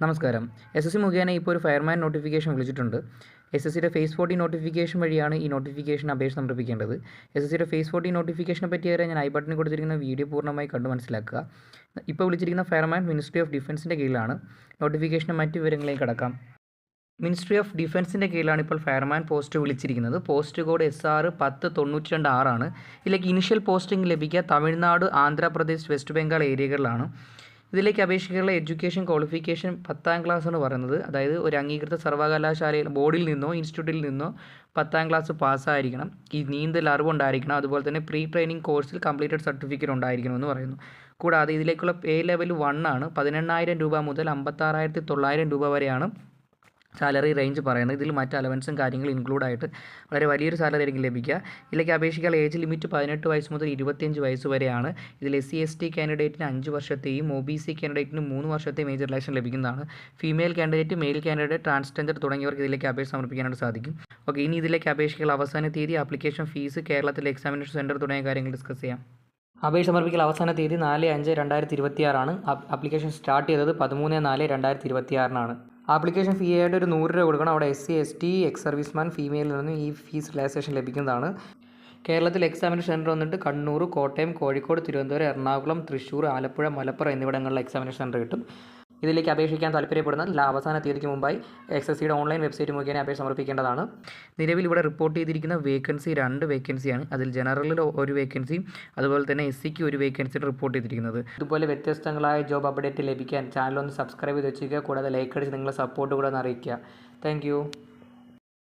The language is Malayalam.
നമസ്കാരം. എസ് മുഖേന ഇപ്പോൾ ഒരു ഫയർമാൻ നോട്ടിഫിക്കേഷൻ വിളിച്ചിട്ടുണ്ട്. SSCയുടെ ഫേസ് 40 നോട്ടിഫിക്കേഷൻ വഴിയാണ് ഈ നോട്ടിഫിക്കേഷൻ അപേക്ഷ സമർപ്പിക്കേണ്ടത്. SSCയുടെ ഫേസ് 40 നോട്ടിഫിക്കേഷനെ പറ്റി അറിയാൻ ഞാൻ ഐ ബട്ടണിൽ കൊടുത്തിരിക്കുന്ന വീഡിയോ പൂർണ്ണമായി കണ്ടു മനസ്സിലാക്കുക. ഇപ്പോൾ വിളിച്ചിരിക്കുന്ന ഫയർമാൻ മിനിസ്ട്രി ഓഫ് ഡിഫൻസിൻ്റെ കീഴിലാണ്. നോട്ടിഫിക്കേഷനും മറ്റ് വിവരങ്ങളിലേക്ക് കടക്കാം. മിനിസ്ട്രി ഓഫ് ഡിഫൻസിൻ്റെ കീഴിലാണ് ഇപ്പോൾ ഫയർമാൻ പോസ്റ്റ് വിളിച്ചിരിക്കുന്നത്. പോസ്റ്റ് കോഡ് SR 1092 ആണ്. ഇതിലേക്ക് ഇനിഷ്യൽ പോസ്റ്റിംഗ് ലഭിക്കുക തമിഴ്നാട്, ആന്ധ്രാപ്രദേശ്, വെസ്റ്റ് ബംഗാൾ ഏരിയകളിലാണ്. ഇതിലേക്ക് അപേക്ഷിക്കാനുള്ള എഡ്യൂക്കേഷൻ ക്വാളിഫിക്കേഷൻ 10ാം ക്ലാസ് ആണ് പറയുന്നത്. അതായത് ഒരു അംഗീകൃത സർവകലാശാലയിൽ ബോർഡിൽ നിന്നോ ഇൻസ്റ്റിറ്റ്യൂട്ടിൽ നിന്നോ 10ാം ക്ലാസ് പാസ്സായിരിക്കണം. ഈ നീന്തൽ അറിവുണ്ടായിരിക്കണം. അതുപോലെ തന്നെ പ്രീ ട്രെയിനിങ് കോഴ്സിൽ കംപ്ലീറ്റഡ് സർട്ടിഫിക്കറ്റ് ഉണ്ടായിരിക്കണമെന്ന് പറയുന്നു. കൂടാതെ ഇതിലേക്കുള്ള പേ ലെവൽ 1 ആണ്. 18,000 രൂപ മുതൽ 56,900 രൂപ വരെയാണ് സാലറി റേഞ്ച് പറയുന്നത്. ഇതിൽ മറ്റ് അലവൻസും കാര്യങ്ങളും ഇൻക്ലൂഡ് ആയിട്ട് വളരെ വലിയൊരു സാലറി ആയിരിക്കും ലഭിക്കുക. ഇതിലേക്ക് അപേക്ഷിക്കാൻ ഏജ് ലിമിറ്റ് 18 വയസ്സ് മുതൽ 25 വയസ്സ് വരെയാണ്. ഇതിൽ SC/ST കാൻഡിഡേറ്റിന് 5 വർഷത്തെയും OBC കാൻഡിഡേറ്റിന് 3 വർഷത്തെയും മേജർ റിലാക്ഷൻ ലഭിക്കുന്നതാണ്. Female candidate, mail candidate, transgender തുടങ്ങിയവർക്ക് ഇതിലേക്ക് അപേക്ഷ സമർപ്പിക്കാനായിട്ട് സാധിക്കും. ഓക്കെ, ഇനി ഇതിലേക്ക് അപേക്ഷിക്കാൻ അവസാന തീയതി, ആപ്ലിക്കേഷൻ ഫീസ്, കേരളത്തിലെ എക്സാമിനേഷൻ സെൻറ്റർ തുടങ്ങിയ കാര്യങ്ങൾ ഡിസ്കസ് ചെയ്യാം. അപേക്ഷ സമർപ്പിക്കൽ അവസാന തീയതി 4/5/2026 ആപ്ലിക്കേഷൻ സ്റ്റാർട്ട് ചെയ്തത് 13/4/2026 ആപ്ലിക്കേഷൻ ഫീ ആയിട്ട് ഒരു 100 രൂപ കൊടുക്കണം. അവിടെ SC/ST, എക്സ് സർവീസ്മാൻ, ഫീമെയിലിൽ നിന്നും ഈ ഫീസ് റിലാക്സേഷൻ ലഭിക്കുന്നതാണ്. കേരളത്തിൽ എക്സാമിനേഷൻ സെൻറ്റർ വന്നിട്ട് കണ്ണൂർ, കോട്ടയം, കോഴിക്കോട്, തിരുവനന്തപുരം, എറണാകുളം, തൃശ്ശൂർ, ആലപ്പുഴ, മലപ്പുറം എന്നിവിടങ്ങളിലെ എക്സാമിനേഷൻ സെൻറ്റർ കിട്ടും. ഇതിലേക്ക് അപേക്ഷിക്കാൻ താല്പര്യപ്പെടുന്ന അവസാന തീയതിക്ക് മുമ്പായി SSCയുടെ ഓൺലൈൻ വെബ്സൈറ്റ് മുഖേന അപേക്ഷ സമർപ്പിക്കേണ്ടതാണ്. നിലവിൽ ഇവിടെ റിപ്പോർട്ട് ചെയ്തിരിക്കുന്ന വേക്കൻസി 2 വേക്കൻസിയാണ്. അതിൽ ജനറലിൽ 1 വേക്കൻസി, അതുപോലെ തന്നെ SCക്ക് 1 വേക്കൻസി റിപ്പോർട്ട് ചെയ്തിരിക്കുന്നത്. ഇതുപോലെ വ്യത്യസ്തങ്ങളായ ജോബ് അപ്ഡേറ്റ് ലഭിക്കാൻ ചാനൽ ഒന്ന് സബ്സ്ക്രൈബ് ചെയ്ത് വെച്ചിരിക്കുക. കൂടാതെ ലൈക്ക് അടിച്ച് നിങ്ങളുടെ സപ്പോർട്ട് കൂടെ ഒന്ന് അറിയിക്കുക. താങ്ക്